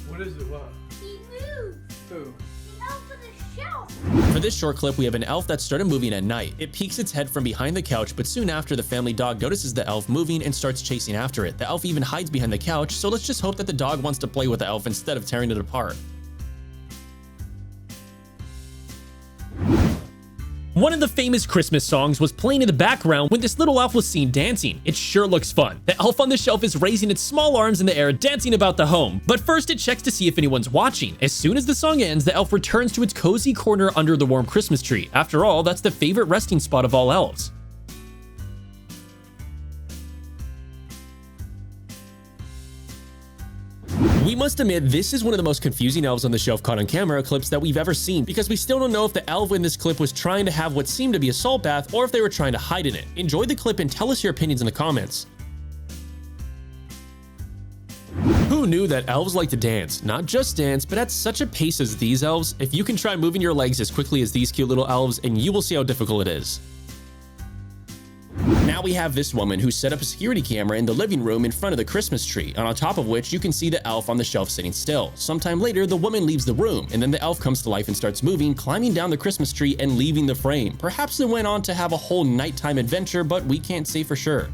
What is it? What? He moves. Who? The elf on the shelf. For this short clip, we have an elf that started moving at night. It peeks its head from behind the couch, but soon after, the family dog notices the elf moving and starts chasing after it. The elf even hides behind the couch, so let's just hope that the dog wants to play with the elf instead of tearing it apart. One of the famous Christmas songs was playing in the background when this little elf was seen dancing. It sure looks fun. The elf on the shelf is raising its small arms in the air, dancing about the home. But first it checks to see if anyone's watching. As soon as the song ends, the elf returns to its cozy corner under the warm Christmas tree. After all, that's the favorite resting spot of all elves. We must admit, this is one of the most confusing elves on the shelf caught on camera clips that we've ever seen, because we still don't know if the elf in this clip was trying to have what seemed to be a salt bath or if they were trying to hide in it. Enjoy the clip and tell us your opinions in the comments. Who knew that elves like to dance? Not just dance, but at such a pace as these elves. If you can try moving your legs as quickly as these cute little elves, and you will see how difficult it is. Now we have this woman who set up a security camera in the living room in front of the Christmas tree, and on top of which you can see the elf on the shelf sitting still. Sometime later, the woman leaves the room, and then the elf comes to life and starts moving, climbing down the Christmas tree and leaving the frame. Perhaps they went on to have a whole nighttime adventure, but we can't say for sure.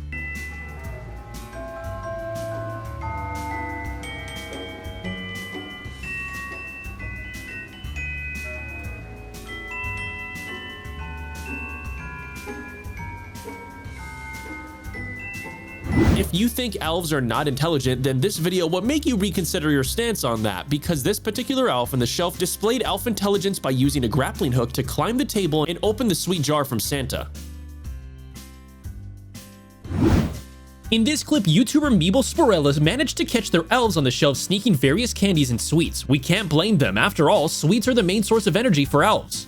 If you think elves are not intelligent, then this video will make you reconsider your stance on that, because this particular elf on the shelf displayed elf intelligence by using a grappling hook to climb the table and open the sweet jar from Santa. In this clip, YouTuber Meeble Sporellas managed to catch their elves on the shelf sneaking various candies and sweets. We can't blame them. After all, sweets are the main source of energy for elves.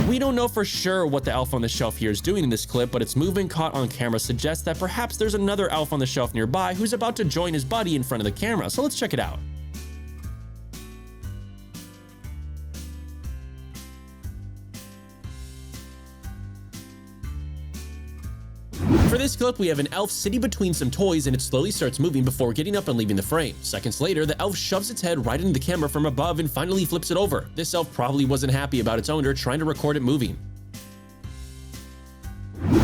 We don't know for sure what the elf on the shelf here is doing in this clip, but its movement caught on camera suggests that perhaps there's another elf on the shelf nearby who's about to join his buddy in front of the camera, so let's check it out. For this clip, we have an elf sitting between some toys and it slowly starts moving before getting up and leaving the frame. Seconds later, the elf shoves its head right into the camera from above and finally flips it over. This elf probably wasn't happy about its owner trying to record it moving.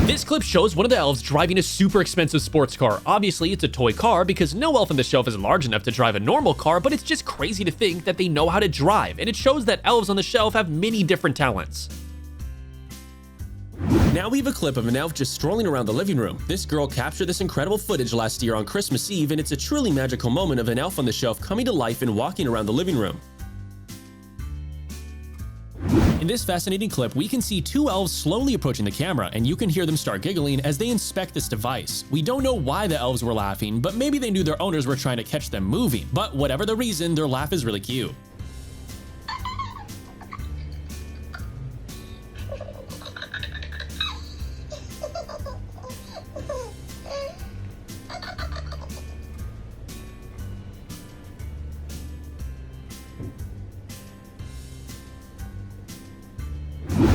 This clip shows one of the elves driving a super expensive sports car. Obviously, it's a toy car because no elf on the shelf is large enough to drive a normal car, but it's just crazy to think that they know how to drive, and it shows that elves on the shelf have many different talents. Now we have a clip of an elf just strolling around the living room. This girl captured this incredible footage last year on Christmas Eve, and it's a truly magical moment of an elf on the shelf coming to life and walking around the living room. In this fascinating clip, we can see two elves slowly approaching the camera, and you can hear them start giggling as they inspect this device. We don't know why the elves were laughing, but maybe they knew their owners were trying to catch them moving. But whatever the reason, their laugh is really cute.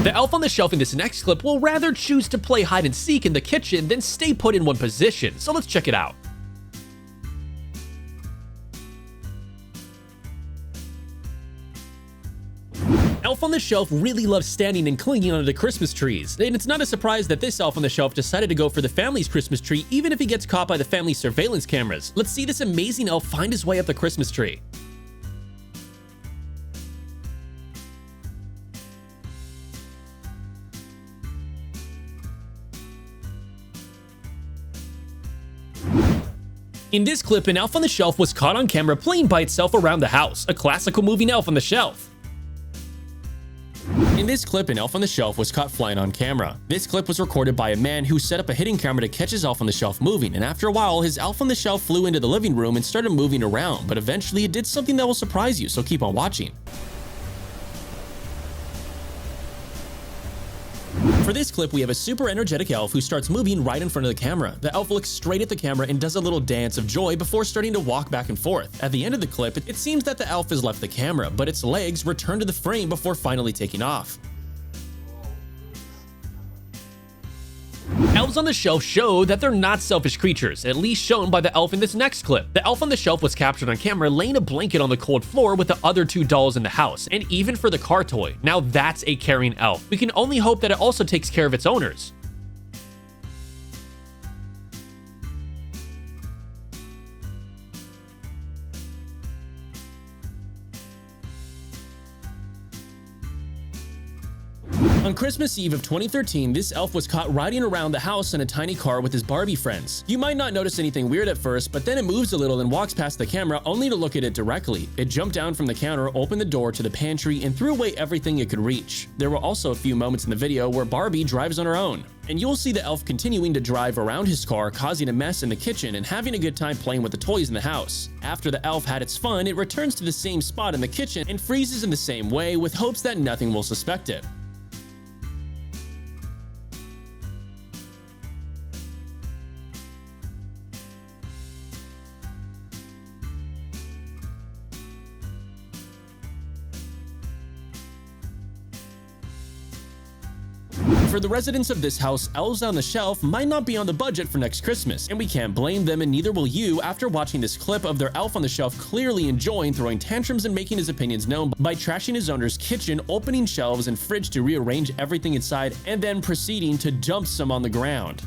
The elf on the shelf in this next clip will rather choose to play hide and seek in the kitchen than stay put in one position, so let's check it out. Elf on the shelf really loves standing and clinging onto the Christmas trees, and it's not a surprise that this elf on the shelf decided to go for the family's Christmas tree even if he gets caught by the family's surveillance cameras. Let's see this amazing elf find his way up the Christmas tree. In this clip, an elf on the shelf was caught on camera playing by itself around the house, a classical moving elf on the shelf. In this clip, an elf on the shelf was caught flying on camera. This clip was recorded by a man who set up a hidden camera to catch his elf on the shelf moving, and after a while, his elf on the shelf flew into the living room and started moving around, but eventually it did something that will surprise you, so keep on watching. For this clip, we have a super energetic elf who starts moving right in front of the camera. The elf looks straight at the camera and does a little dance of joy before starting to walk back and forth. At the end of the clip, it seems that the elf has left the camera, but its legs return to the frame before finally taking off. Elves on the shelf show that they're not selfish creatures, at least shown by the elf in this next clip. The elf on the shelf was captured on camera laying a blanket on the cold floor with the other 2 dolls in the house, and even for the car toy. Now that's a caring elf. We can only hope that it also takes care of its owners. On Christmas Eve of 2013, this elf was caught riding around the house in a tiny car with his Barbie friends. You might not notice anything weird at first, but then it moves a little and walks past the camera only to look at it directly. It jumped down from the counter, opened the door to the pantry, and threw away everything it could reach. There were also a few moments in the video where Barbie drives on her own. And you'll see the elf continuing to drive around his car, causing a mess in the kitchen and having a good time playing with the toys in the house. After the elf had its fun, it returns to the same spot in the kitchen and freezes in the same way with hopes that nothing will suspect it. For the residents of this house, Elves on the Shelf might not be on the budget for next Christmas, and we can't blame them, and neither will you after watching this clip of their elf on the shelf clearly enjoying throwing tantrums and making his opinions known by trashing his owner's kitchen, opening shelves and fridge to rearrange everything inside, and then proceeding to dump some on the ground.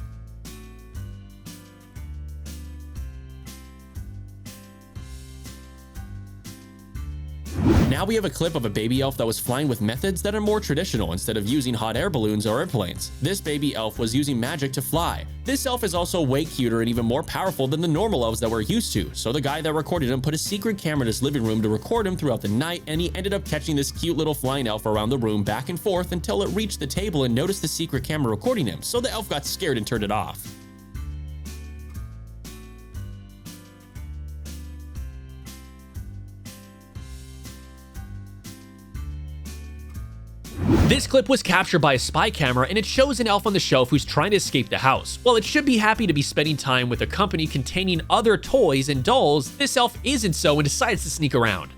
Now we have a clip of a baby elf that was flying with methods that are more traditional instead of using hot air balloons or airplanes. This baby elf was using magic to fly. This elf is also way cuter and even more powerful than the normal elves that we're used to, so the guy that recorded him put a secret camera in his living room to record him throughout the night, and he ended up catching this cute little flying elf around the room back and forth until it reached the table and noticed the secret camera recording him, so the elf got scared and turned it off. This clip was captured by a spy camera, and it shows an elf on the shelf who's trying to escape the house. While it should be happy to be spending time with a company containing other toys and dolls, this elf isn't so and decides to sneak around.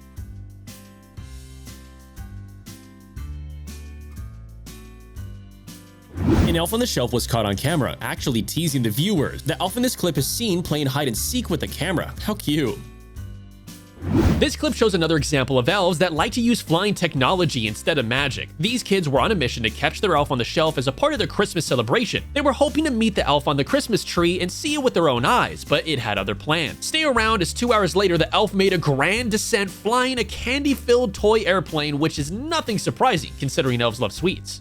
An elf on the shelf was caught on camera, actually teasing the viewers. The elf in this clip is seen playing hide and seek with the camera. How cute. This clip shows another example of elves that like to use flying technology instead of magic. These kids were on a mission to catch their elf on the shelf as a part of their Christmas celebration. They were hoping to meet the elf on the Christmas tree and see it with their own eyes, but it had other plans. Stay around as 2 hours later, the elf made a grand descent flying a candy-filled toy airplane, which is nothing surprising considering elves love sweets.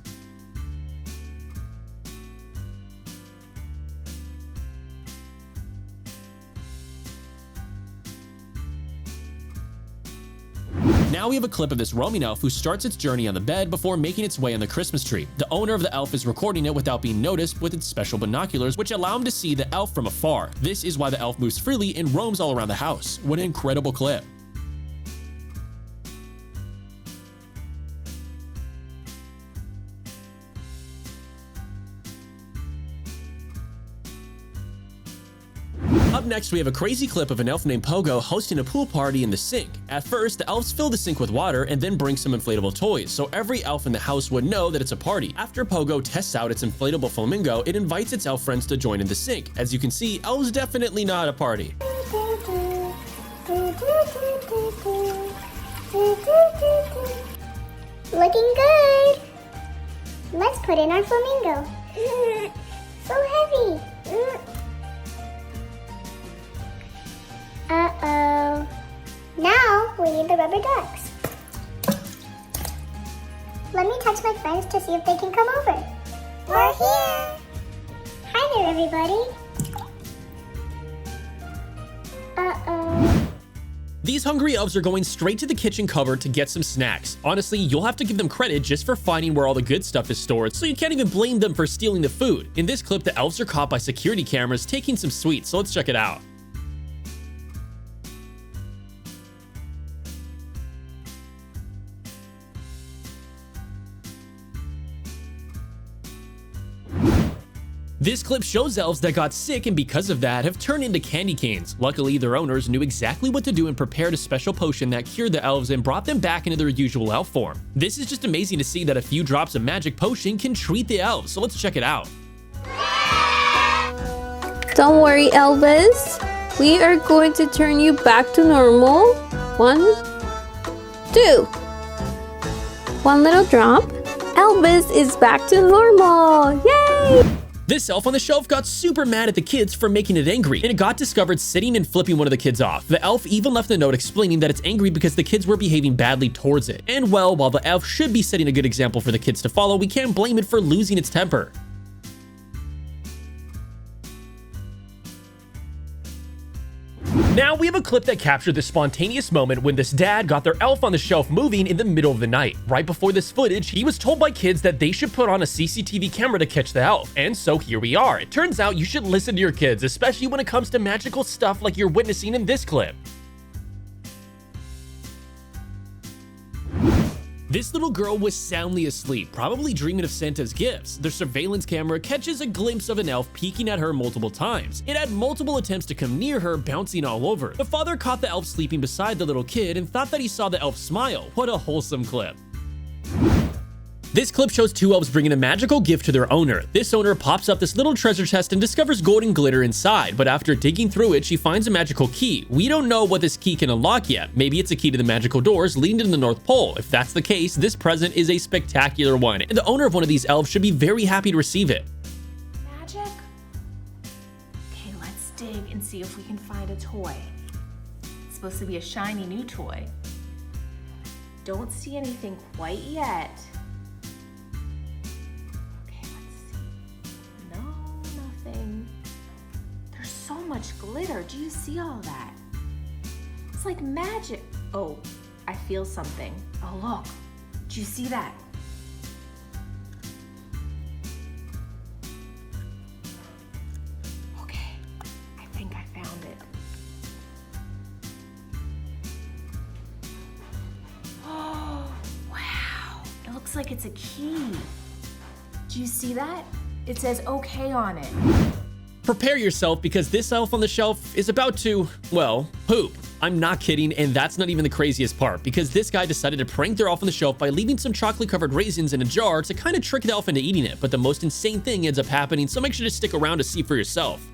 Now we have a clip of this roaming elf who starts its journey on the bed before making its way on the Christmas tree. The owner of the elf is recording it without being noticed with its special binoculars, which allow him to see the elf from afar. This is why the elf moves freely and roams all around the house. What an incredible clip. Up next, we have a crazy clip of an elf named Pogo hosting a pool party in the sink. At first, the elves fill the sink with water and then bring some inflatable toys, so every elf in the house would know that it's a party. After Pogo tests out its inflatable flamingo, it invites its elf friends to join in the sink. As you can see, elves definitely not a party. Looking good. Let's put in our flamingo. So heavy. Uh-oh. Now we need the rubber ducks. Let me touch my friends to see if they can come over. We're here. Hi there, everybody. These hungry elves are going straight to the kitchen cupboard to get some snacks. Honestly, you'll have to give them credit just for finding where all the good stuff is stored, so you can't even blame them for stealing the food. In this clip, the elves are caught by security cameras taking some sweets, so let's check it out. This clip shows elves that got sick and because of that have turned into candy canes. Luckily, their owners knew exactly what to do and prepared a special potion that cured the elves and brought them back into their usual elf form. This is just amazing to see that a few drops of magic potion can treat the elves, so let's check it out. Don't worry, Elves. We are going to turn you back to normal. 1, 2. One little drop. Elvis is back to normal. Yay! This elf on the shelf got super mad at the kids for making it angry, and it got discovered sitting and flipping one of the kids off. The elf even left a note explaining that it's angry because the kids were behaving badly towards it. And well, while the elf should be setting a good example for the kids to follow, we can't blame it for losing its temper. Now we have a clip that captured the spontaneous moment when this dad got their elf on the shelf moving in the middle of the night. Right before this footage, he was told by kids that they should put on a CCTV camera to catch the elf. And so here we are. It turns out you should listen to your kids, especially when it comes to magical stuff like you're witnessing in this clip. This little girl was soundly asleep, probably dreaming of Santa's gifts. The surveillance camera catches a glimpse of an elf peeking at her multiple times. It had multiple attempts to come near her, bouncing all over. The father caught the elf sleeping beside the little kid and thought that he saw the elf smile. What a wholesome clip. This clip shows two elves bringing a magical gift to their owner. This owner pops up this little treasure chest and discovers golden glitter inside, but after digging through it, she finds a magical key. We don't know what this key can unlock yet. Maybe it's a key to the magical doors leading to the North Pole. If that's the case, this present is a spectacular one, and the owner of one of these elves should be very happy to receive it. Magic? Okay, let's dig and see if we can find a toy. It's supposed to be a shiny new toy. Don't see anything quite yet. So much glitter. Do you see all that? It's like magic. Oh, I feel something. Oh, look. Do you see that? Okay, I think I found it. Oh, wow. It looks like it's a key. Do you see that? It says okay on it. Prepare yourself because this elf on the shelf is about to, well, poop. I'm not kidding, and that's not even the craziest part, because this guy decided to prank their elf on the shelf by leaving some chocolate-covered raisins in a jar to kind of trick the elf into eating it, but the most insane thing ends up happening, so make sure to stick around to see for yourself.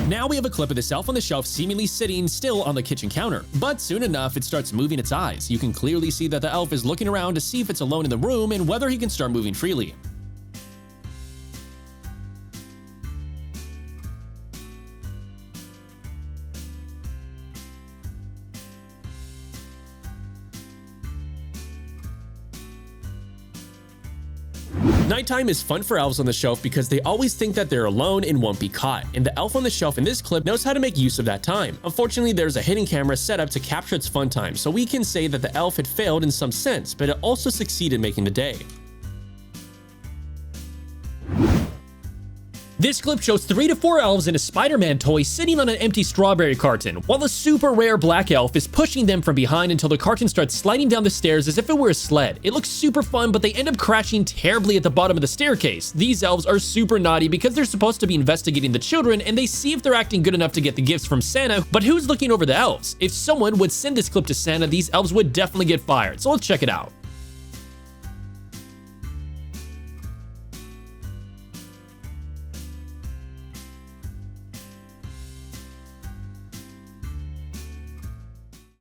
Now we have a clip of this elf on the shelf seemingly sitting still on the kitchen counter. But soon enough, it starts moving its eyes. You can clearly see that the elf is looking around to see if it's alone in the room and whether he can start moving freely. Nighttime is fun for elves on the shelf because they always think that they're alone and won't be caught, and the elf on the shelf in this clip knows how to make use of that time. Unfortunately, there's a hidden camera set up to capture its fun time, so we can say that the elf had failed in some sense, but it also succeeded making the day. This clip shows 3 to 4 elves in a Spider-Man toy sitting on an empty strawberry carton, while a super rare black elf is pushing them from behind until the carton starts sliding down the stairs as if it were a sled. It looks super fun, but they end up crashing terribly at the bottom of the staircase. These elves are super naughty because they're supposed to be investigating the children and they see if they're acting good enough to get the gifts from Santa, but who's looking over the elves? If someone would send this clip to Santa, these elves would definitely get fired, so let's check it out.